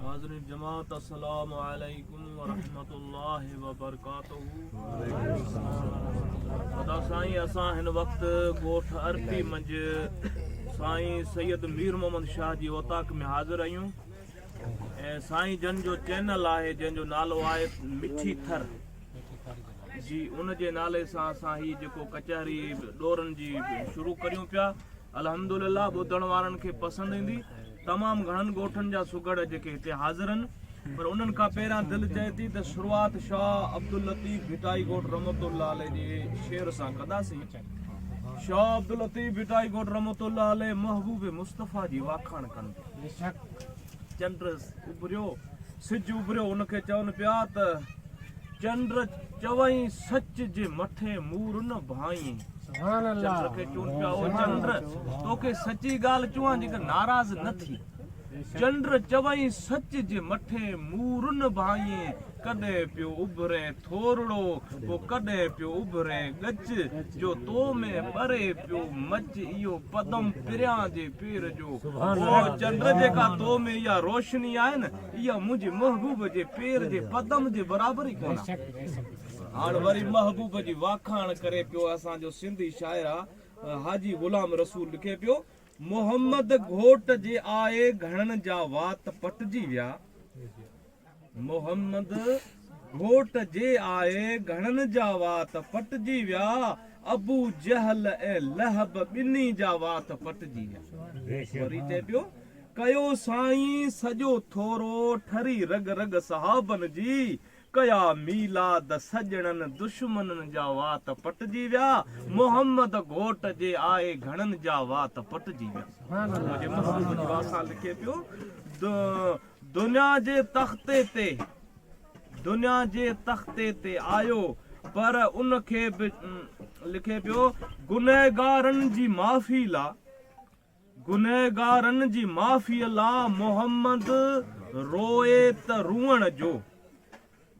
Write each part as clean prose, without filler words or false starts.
हाज़रीन जमात अस्सलामु अलैकुम व रहमतुल्लाहि व बरकातहू। अदा साईं असां हिन वक़्त ॻोठ अरपी मंझि साईं सैयद मीर मोहम्मद शाह जी ओताक में हाज़िर आहियूं ऐं साईं जन जो चैनल आहे जंहिंजो नालो आहे मिठी थर जी, उन जे नाले सां असां ही जेको कचहरी ॾोरनि जी शुरू करियूं पिया। अल्हम्दुलिल्लाह ॿुधण वारनि खे पसंदि ईंदी। तमामु घणनि ॻोठनि जा सुगड़ जेके हिते हाज़िर आहिनि, पर उन्हनि खां पहिरियां दिलि चए थी त शुरूआति शाह अब्दुल लतीफ़ भिटाई ॻोठ रहमतुल्लाह अलैह जे शेर सां कंदासीं। शाह अब्दुल लतीफ़ भिटाई ॻोठ रहमतुल्लाह अलैह महबूब मुस्तफ़ा जी वाखाण कनि। चंड उभरियो, सिज उभरियो, उनखे चवनि पिया त चंड चवई सच जे मथे मूर न भाई। चंद्र खे चवनि पिया ओ चंद्र तोखे सची ॻाल्हि चवां जेका नाराज़ न थी। चंद्र चवई सच जे मथे मूर न भाई, कॾहिं पियो उभरे थोरड़ो पोइ कॾहिं पियो उभरे गच, जो तो में ॿरे पियो मच इहो पदम पिरियां जे पेर जो। ओ चंद्र जेका तो में इहा रोशनी आहे न, इहा मुंहिंजे महबूब जे पेर जे पदम जे बराबरि ई कोन। हाणे वरी महबूब जी वाखाण करे पियो असांजो सिंधी शाइर आहे हाजी गुलाम रसूल लिखे पियो, मोहम्मद घोट जे आए घणनि जा वात पटजी विया। मोहम्मद घोट जे आए घणनि जा वात पटजी विया, अबू जहल ऐं लहब ॿिन्ही जा वात पटजी विया। वरी चए पियो, कयो साईं सॼो थोरो ठरी रग रग सहाबन जी, कया मीलाद सजणनि दुश्मननि जा वात पटजी विया। मोहम्मद घोट जे आए घणनि जा वात पटजी विया। मुंहिंजे महबूब जी वासां लिखे पियो, दुनिया जे तख़्ते ते दुनिया जे तख़्ते ते आयो, पर उनखे बि लिखे पियो गुनहगारनि जी माफ़ी ला, गुनहगारनि जी माफ़ी ला मोहम्मद रोए त रुअण जो,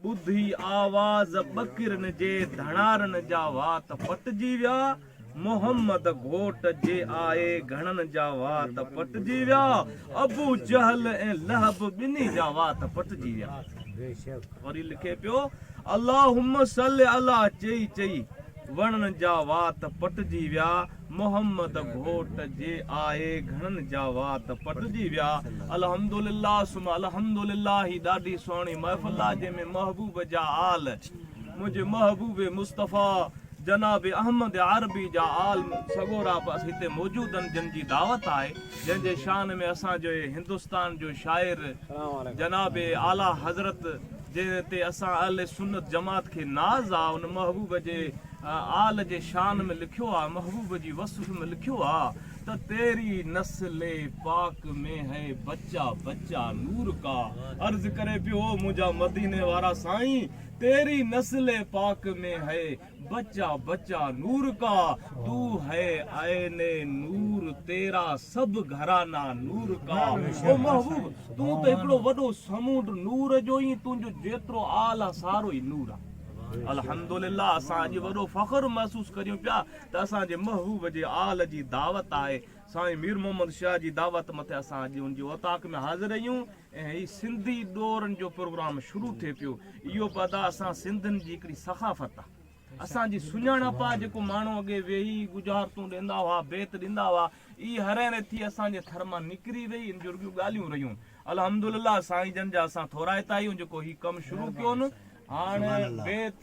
ॿुधी आवाज़ ॿकिरनि जे धणारनि जा वात पटजी विया। मोहम्मद घोट जे आए घणनि जा वात पटजी विया, अबू जहल ऐं लहब ॿिन्ही जा वात पटजी विया। वरी लिखे पियो, अल्लाहुम्म सल्लि अला चई चई वणनि जा वात पटजी विया। मोहम्मद घोट जे आए घणनि जा वात पटजी विया। अल्हम्दुलिल्लाह सुम अल्हम्दुलिल्लाह ही ॾाढी सुहिणी महफ़िल आहे जंहिंमें महबूब जा आल मुंहिंजे महबूब मुस्तफ़ा जनाब अहमद अरबी जा आल सगोरा बस हिते मौजूद आहिनि, जिन जी दावत आहे, जंहिंजे शान में असांजो हिंदुस्तान जो शाइर जनाब आला हज़रत जंहिं ते असां अहले सुन्नत जमात खे नाज़ आहे, उन महबूब जे आल जे शान में लिखियो आहे, महबूब जी वसफ़ में लिखियो आहे त तेरी नस्ल पाक में है बच्चा बच्चा नूर का। अर्ज़ करे पियो मुंहिंजा मदीने वारा साईं, तेरी नस्ल पाक में है बच्चा बच्चा नूर का, तू है आईने नूर तेरा सब घराना नूर का। ओ महबूब तू त हिकिड़ो वॾो समुंड नूर जो ई, तुंहिंजो जेतिरो आल आहे सारो ई नूर आहे। अल्हम्दुलिल्लाह असां अॼु वॾो फ़ख्रु महसूस करियूं पिया त असांजे महबूब जे आल जी दावत आहे। साईं मीर मोहम्मद शाह जी दावत मथे असां अॼु उनजी ओताक में हाज़िर आहियूं ऐं ही सिंधी ॾोरनि जो प्रोग्राम शुरू थिए पियो। इहो पता असां सिंधियुनि जी हिकिड़ी सख़ाफ़त आहे, असांजी सुञाणप आहे। जेको माण्हू अॻे वेही गुज़ारतूं ॾींदा हुआ, बेत ॾींदा हुआ, ई हरे थी असांजे थर मां निकिरी वई, इन जो ॻाल्हियूं रहियूं। अल्हम्दुलिल्लाह साईं जन जा असां थोराइता आहियूं जेको ही कमु शुरू कयो न। हाणे बेत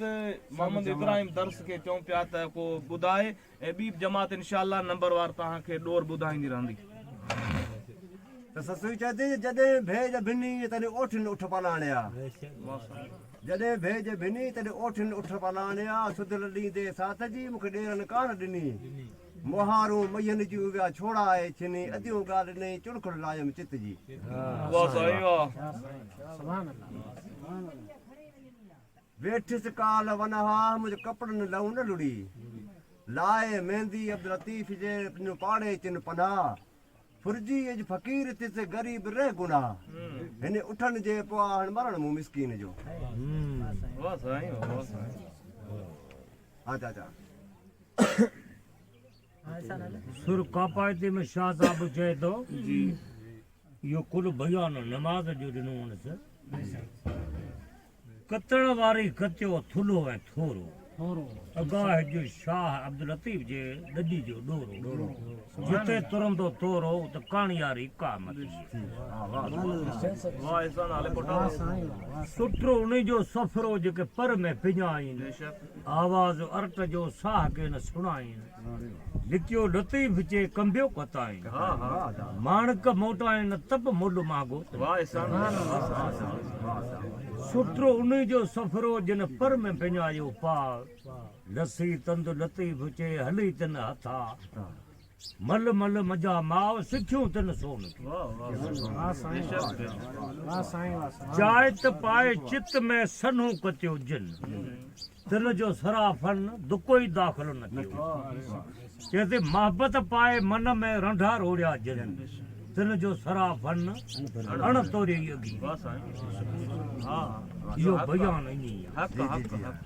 मोहम्मद इब्राहिम दर्स खे चऊं पिया त को ॿुधाए ऐं ॿी जमात इंशाअल्लाह नंबरवार तव्हांखे ॾोर ॿुधाईंदी रहंदी। त ससुई चए थी जॾहिं भेज भिनी तॾहिं ओठिन उठ पलाणिया, जॾहिं भेज भिनी तॾहिं ओठिन उठ पलाणिया, सुधल ॾींदे साथ जी मूंखे ॾेरनि कान ॾिनी, मोहारूं मयनि जी विया छोड़ा आहे छिनी, अदियूं ॻाल्हि ॾिनई चुड़खुड़ लायमि चित जी। वेठिस काल वनहा मुझे कपड़न लहू न लुड़ी, लाए मेहंदी अब्दुल लतीफ जे पाड़े चिन पनाह, फुरजी अज फकीर तिस गरीब रह गुना, हिन उठन जे पोआ हण मरण मु मिस्कीन जो। अच्छा सुर कापायती में शाह साहब चए तो जी इहो कुल बयान नमाज़ जो ॾिनो हुनसि कतण वारी कचियो थुलो ऐं थोरो अगाह जो शाह अब्दुल लतीफ़ जे ॾॾी जो ॾोरो जिते तुरंदो तोरो त काणियारी कामत वाह ऐसा नाले पुटा सुठो उन जो सफ़रो जेके पर में पिञाइनि आवाज़ अर्ट जो साह के न सुणाइनि लिखियो लतीफ़ जे कंबियो कताइनि हाँ हाँ माणक मोटाइनि तब मुल मांगो वाह ऐसा सुठो उन जो सफ़रो जिन पर में पिञायो पार लसी तंद लतीफ़ चे हली तिन हथा मल मल मजा माव सिखियूं तिन सोन वाह वाह चाय त पाए चित में सन्हो कतियो जिन तिन जो सराफन दुको ई दाख़िल न थियो चइते मोहबत पाए मन में रंढा रोड़िया जिन तिन जो सराफन अण तोरी अगी वाह साईं हाँ इहो बयान ईअं हक हक हक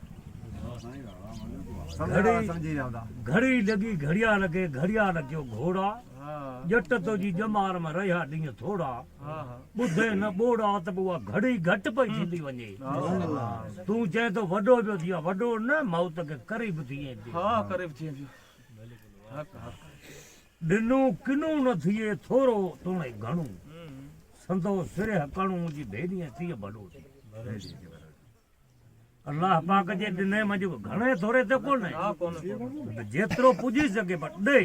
समझी आंदा घड़ी लगी घड़िया लगे घड़िया लॻियो घोड़ा हाँ जट तो जी जमार में रहिया ॾींहं थोड़ा हाँ हाँ ॿुधे न ॿोड़ा त पोइ उहा घड़ी घटि पई थींदी वञे तूं चए थो वॾो पियो थी वॾो न मौत खे क़रीब थी थी हाँ करीब थी हक हक ॾिनो किनो न थिए थोरो तोणे घणो संदो सिरे हकणो जी भेड़ीअ थिए भलो अल्लाह पाक जे ॾिने मंझि घणे थोरे ते कोन्हे हाँ कौन जेतिरो पुॼी सघे पर ॾे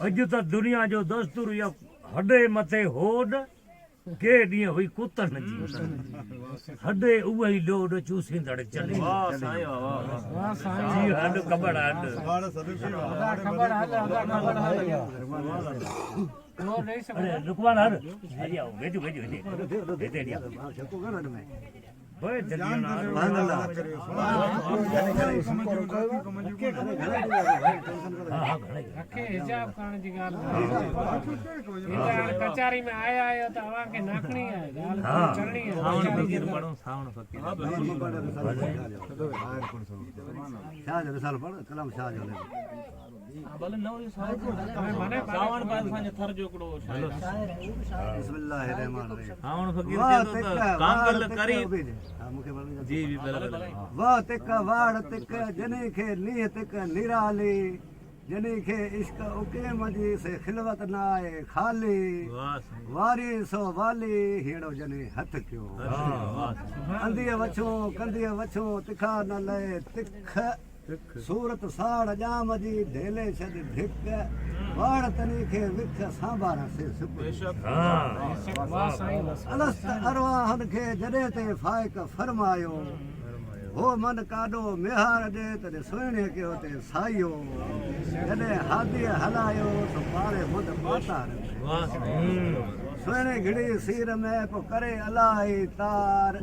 अॼु त दुनिया जो दस्तूर इहो हॾे मथे होॾ के ॾींहं हुई कुतनि जी हॾे उहा ई लोड चूसींदड़ चले वाह साईं वाह वाह जी हॾ कबड़ हॾ अरे लुकमान हर हरी आओ भेजो भेजो भेजो भेजो भाई जल्दी ना हां रखे हिजाब करण जी ॻाल्हि कचहरी में आया आहियो त अव्हांखे नाखणी आहे ॻाल्हि चलणी आहे सावण फकीर पढ़ो सावण फकीर शाह जो मिसाल पढ़ कलाम शाह जो भले नव सावण पास असांजे थर जो हिकिड़ो बिस्मिल्लाहिर्रहमानिर्रहीम सावण फकीर वाह चए थो तिक त कांगल करी मूंखे जी जी बिल्कुलु वाह तिक वाड़ तिक जने खे नीह तिक निराली जने खे इश्क उके मजी से खिलवत ना आहे खाली वाह साईं वारी सो वाली हेड़ो जने हथ कयो अंधीअ वछो कंधीअ वछो तिखा न लहे तिख सूरत साड़ जाम जी ढेले छॾ ढिक वाड़ तनी खे विख सांभार से सुख बेशक अलस्त अरवाहन खे जॾहिं ते फाइक फरमायो हो मन काॾो मेहार ॾे तॾहिं सुहिणे कयो ते साइयो जॾहिं हादीअ हलायो त पाड़े मुद पातार वाह साईं सुहिणे घिड़ी सीर में पोइ करे अलाही तार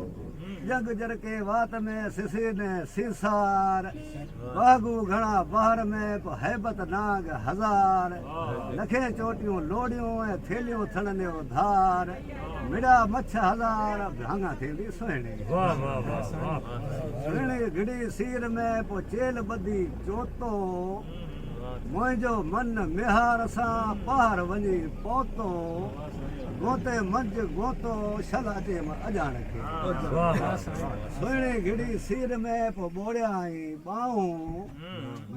जग जर के वात में सिसी ने सीसार बागू घणा बहर में पोइ हैबत नाग हज़ार लखे चोटियूं लोड़ियूं ऐं थेलियूं थणनि जो धार मिड़ा मछ हज़ार भाङा थींदी सुहिणी वाह वाह वाह सुहिणी घिड़ी सीर में पोइ चेल ॿधी चोतो मुंहिंजो मन मिहार सां पार वञी पहुतो गोते मंझ गोतो शला जे अजाण खे सुहिणी घिड़ी सीर में पोइ ॿोड़ियाई ॿाहूं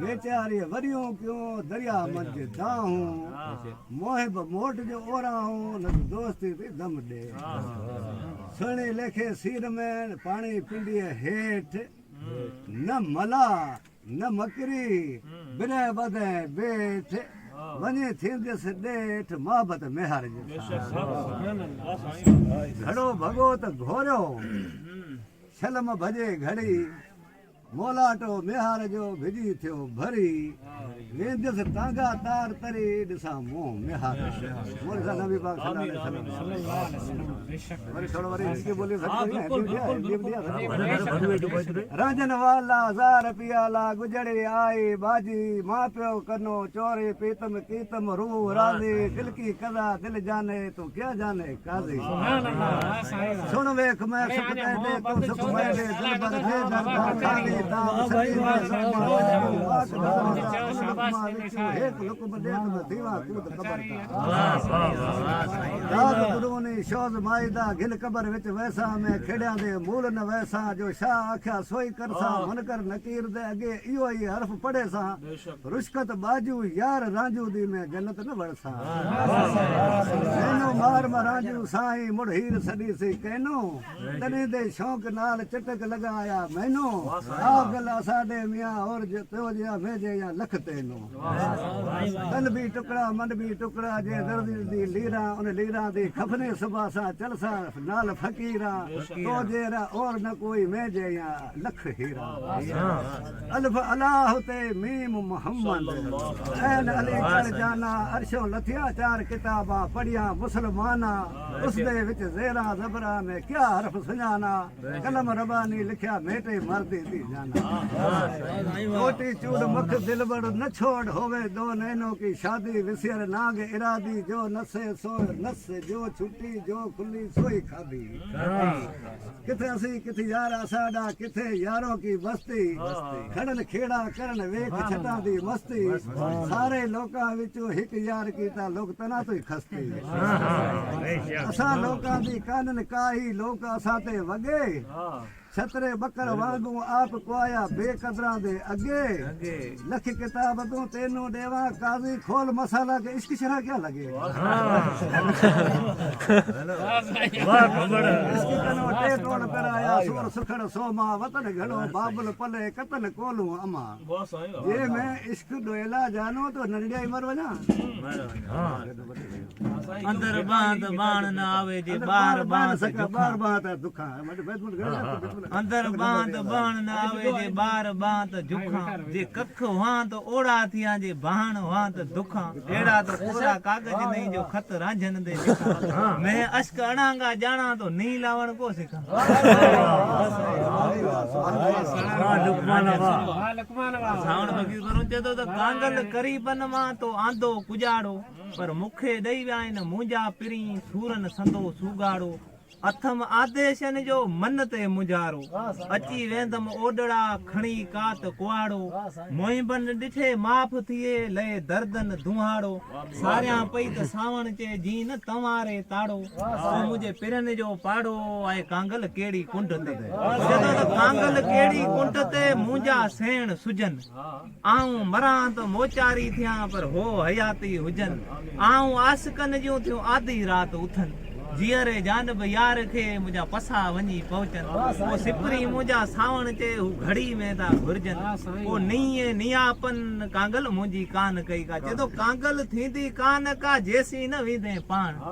वेचारी वरियूं कयूं दरिया मंझ दाहूं मोह बि मोट जो ओराहूं न दोस्ती ते दम ॾे सुहिणी लेखे सीर में पाणी पिंडीअ हेठि न मला न मकरी बिना बधे बेठ वञे थींदसि ॾेठ मोहबत मेहार जो घड़ो भॻो त घोरियो छलम भॼे घड़ी मोलाटो मेहार जो भिजी थियो भरी वेंदसि तांगा तार तरी ॾिसां मुंहुं मेहार मोर सां नबी पाक वरी थोरो वरी इसकी बोली राजन वाला ज़ार पियाला गुजरे आई बाजी मां पियो कनो चोरी पीतम कीतम रूह राज़ी दिल की कदा दिल जाने तू क्या जाने काज़ी सुन वेख मैं सुख दे तू सुख मैं दे दिल भर दे शौज़ माइदा गिल कबर विच वैसा मैं खेड़ियां दे मूल न वैसा जो शाह आख्या सोई करसा मन कर नकीर दे अगे इहो ही हरफ पढ़े सा रुशकत बाजू यार रांजू दी मैं जन्नत न वड़सा मैनू मार मरांजू साईं मुड़ हीर सदी सी कहनो तने दे शौक नाल चटक लगाया मैनू आ गला साडे मियां और तो जिया भेजे या लख तेनो तन भी टुकड़ा मन भी टुकड़ा जे दर्द दी लीरा उन लीरा दी खफने सुबह सा चलसा नाल फकीरा तो जेरा और न कोई मैं जे या लख हीरा अल्फ अल्लाह ते मीम मोहम्मद ऐन अली कर जाना अरशों लथिया चार किताबा पढ़िया मुसलमाना उस दे विच ज़ेरा ज़बरा में क्या हरफ सुञाना कलम रबानी लिखिया मेटे मर्दी दी जाना रोटी चूड़ मख दिलबर न छोड़ होवे दो नैनों की शादी विसियर नाग इरादी जो नसे सो नस जो छुट्टी जो खुली सोई खादी किथे असी किथे यारा साडा किथे यारों की बस्ती खड़न खेड़ा करन वेख छटा दी मस्ती सारे लोकां विचों हिक यार कीता लोक तना तो खस्ती असा लोकां दी कानन काही लोक असा ते वगे छतरे बकर वांगू आप कुआया बेकदरा दे अगे लख किताब तू तेनू देवा काजी खोल मसाला के इश्क शरा क्या लगे इसकी तनो टे तोड़ कराया सुर सुखड़ सोमा वतन घड़ो बाबुल पले कतन कोलू अमा ये मैं इश्क डोएला जानो तो नंडिया मर वना अंदर बांध बाण न आवे जे बार बांध बार बात दुखा अंदर बांध बाण न आवे जे बार बांध झुखा जे कख हुआ तो ओड़ा थिया जे बाण हुआ तो दुखा एड़ा तो कोरा कागज नहीं जो खत रांझन दे लिखा मैं अश्क अणांगा जाना तो नी लावण को सिखा सावण फकीर करूं चेतो तो कांगल करीबन मां तो आंदो कुजाड़ो पर मुखे ॾेई विया आहिनि मुंहिंजा पिरी सूरन संदो सुगाड़ो अथम आदेशन जो मन ते मुजारो अची वेंदम ओडड़ा खणी कात कुआड़ो मोहिबन ॾिठे माफ़ थिए लए दर्दन दुहाड़ो सारियां पई त सावण चे जीन तवारे ताड़ो मुंहिंजे पिरन जो पाड़ो आहे कांगल केड़ी कुंड ते जदों त कांगल केड़ी कुंड ते मुंहिंजा सेण सुजन आऊं मरां त मोचारी थियां पर हो हयाती हुजन आऊं आसकन जूं थियूं आधी रात उथन जियरे जानब यार खे मुंहिंजा पसा वञी पहुचन वो सिपरी मुंहिंजा सावण चे हू घड़ी में था घुरजन वो नीए नियापन कांगल मुंहिंजी कान कई का चेतो कांगल थींदी कान का जेसी न विधे पाण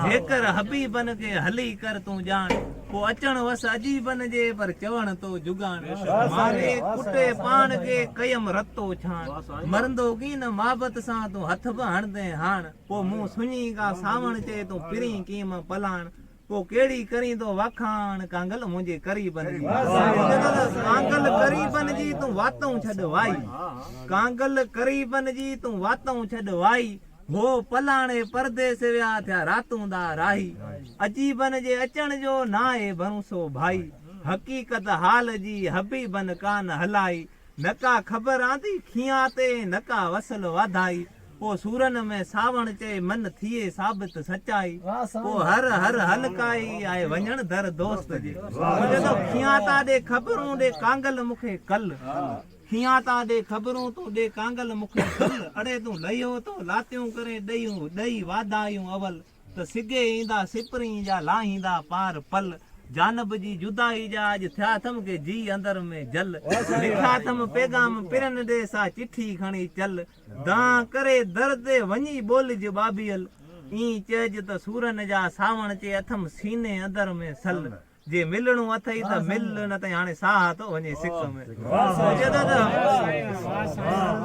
जेकर हबीबन के हली कर तूं जान वो अचण वस अजीबन जे पर चवण तो जुगान मारे कुटे पाण के कयम रतो छाण मरंदो की न माबत सां तूं हथ बि हणदे हाण पो मूं सुञी का सावण चे तूं पिरी कीम पलाण पो केड़ी करी तो वाखाण कांगल मुंहिंजे करीबन जी कांगल करीबन जी तूं वातों छॾ वाई कांगल करीबन जी तूं वातों छॾ वाई हो पलाणे परदेस विया थिया रातूं दा राही अजीबन जे अचण जो नाए भरोसो भाई हकीकत हाल जी हबीबन कान हलाई नका ख़बर आंदी खिया ते नका वसल वाधाई वो सूरन में सावण चे मन थिए साबित सच्चाई वो हर हर हलकाई आए वञण दर दोस्त जी जदों खियाता दे खबरूं दे कांगल मुखे कल खियाता दे खबरूं तो दे कांगल मुखे कल अड़े तू लयो तो लातियूं करे ॾेयूं ॾेई वाधायूं अवल त सिगे ईंदा सिपरी जा लाहींदा पार पल जानब जी जुदाई जा अज थिया थम के जी अंदर में जल लिखा थम पैगाम पिरन दे सा चिट्ठी खणी चल दा करे दर्द वञी बोल जे बाबियल ई चेज त सूरन जा सावण चे अथम सीने अंदर में सल जे मिलणो अथई त मिल न त हाणे साह तो वञे सिक में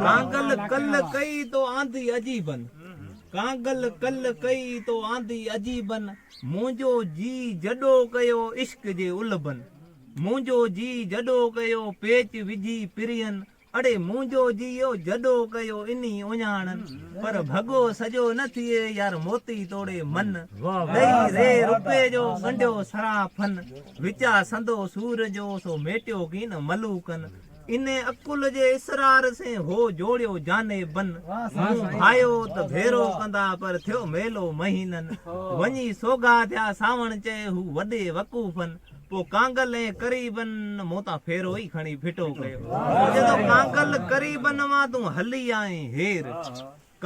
कांगल कल कई तो आंधी अजीबन कांगल कल कई तो आंधी अजीबन मुंहिंजो जी जॾो कयो इश्क जे उलबन मुंहिंजो जी जॾो कयो पेच विझी पिरियन अड़े मुंहिंजो जियो जॾो कयो इनी उञाणन पर भॻो सॼो न थिए यार मोती तोड़े मन ॾेई रे रुपए जो गंढियो सराफन विचा संदो सूर जो सो मेटियो कीन मलूकन इने अकुल जे इसरार से हो जोड़ियो जाने बन मूं भायो त भेरो कंदा पर थियो मेलो महीनन वञी सोगा थिया सावण चए हू वॾे वकूफन पो कांगल ऐं करीबन मूं तां फेरो ई खणी फिटो कयो जदो कांगल करीबन मां तूं हली आए हेर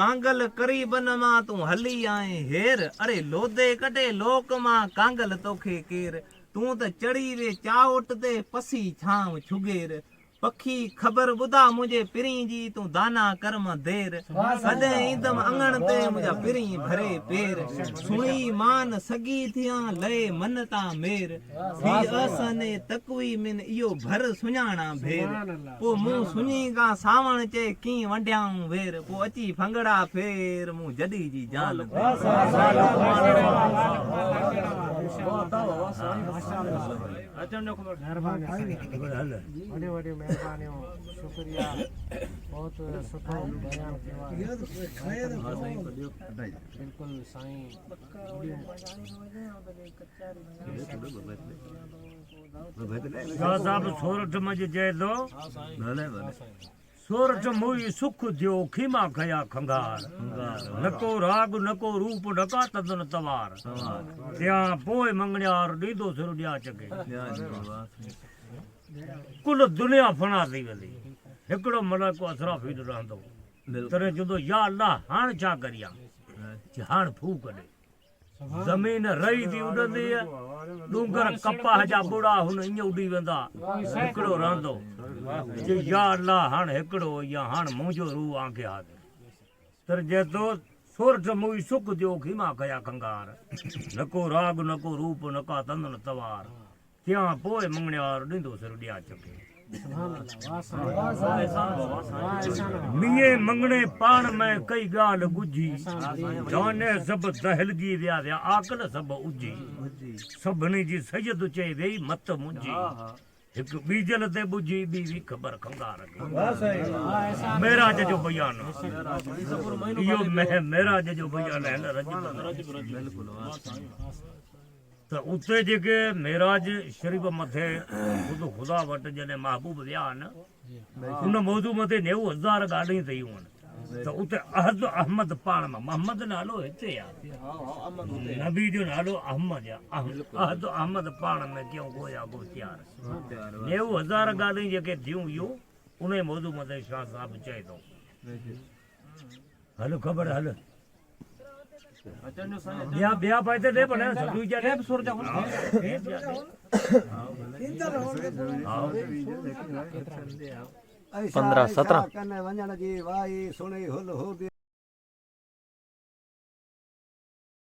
कांगल करीबन मां तूं हली आए हेर अरे लोदे कटे लोक मां कांगल तोखे केर तूं त चढ़ी वे चावट ते पसी छांव छुगेर पखी ख़बर ॿुधा मुंहिंजे पिरीं जी तूं दाना कर्म देर कॾहिं ईंदमि अङण ते मुंहिंजा पिरीं भरे पेर सुणी मान सगी थियां लए मन तां मेर थी असने तकवी मिन इहो भर सुञाणा भेर पो मूं सुञी खां सावण चए कीं वंडियाऊं वेर पो अची फंगड़ा फेर मूं जॾी जी जान वॾियूं वॾियूं महिरबानियूं शुक्रिया बहुत सुठो बयान कयो बिल्कुलु साईं शाह साहब सोरठ में चए थो सोरठ मुई सुख थियो खीमा खया खंगार नको राग नको रूप ढका तदन तवार त्या पोइ मंगण्यार ॾींदो सिर ॾिया चके कुल दुनिया फना थी वेंदी हिकिड़ो मलक असराफील रहंदो तॾहिं चवंदो या अल्लाह हाणे छा करियां हाणे फूक ॾे ज़मीन रही थी उॾंदी डूंगर कपाह जा बुड़ा हुन ईअं उॾी वेंदा हिकिड़ो रहंदो या अल्लाह हाणे हिकिड़ो या हाणे मुंहिंजो रूह आंखे हाज़िर तर जे तो सोरठ मुई सुख थियो खीमा कया खंगार नको राग नको रूप नका तंदन तवार त्या पोइ मंगण्यार ॾींदो सिर ॾिया चके मिये मंगणे पाण में कई ॻाल्हि गुझी जाने सभु दहलगी विया विया आकल सभु उजी सभिनी जी सैयद चई वेई मत मुंहिंजी हिकु बीजल ते बुझी ॿी हुई ख़बर खंगार मेराज जो बयान इहो मेराज जो बयान आहे त उते जेके मेराज शरीफ़ मथे ख़ुदा वटि जॾहिं महबूब विया आहिनि उन मौजू मथे 90,000 ॻाल्हियूं कयूं आहिनि त उते अहद अहमद पाण में मोहम्मद नालो हिते आहे नबी जो नालो अहमद आहे अहद अहमद पाण में क्यों गोया गोश्यार 90,000 ॻाल्हियूं जेके थियूं इहो उन मौजू मथे शाह साहब चए थो हल ख़बर हल ॿिया भाई त ॾे भले सभु जा ॾे सुर जा 15-17 वञण जी वाई सुणी हुल हो